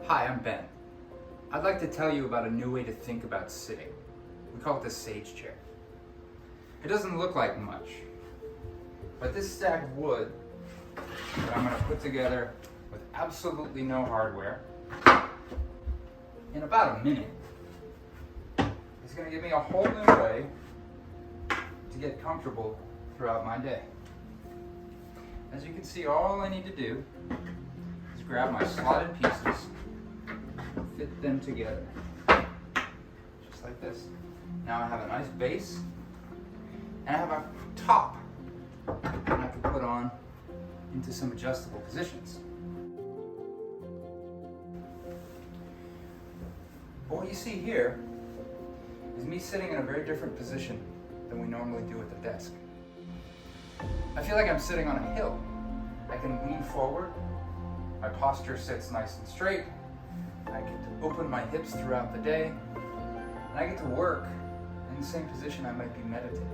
Hi, I'm Ben. I'd like to tell you about a new way to think about sitting. We call it the Sage Chair. It doesn't look like much, but this stack of wood that I'm going to put together with absolutely no hardware in about a minute is going to give me a whole new way to get comfortable throughout my day. As you can see, all I need to do is grab my slotted pieces, fit them together, just like this. Now I have a nice base, and I have a top that I can put on into some adjustable positions. But what you see here is me sitting in a very different position than we normally do at the desk. I feel like I'm sitting on a hill. I can lean forward, my posture sits nice and straight, I get to open my hips throughout the day, and I get to work in the same position I might be meditating.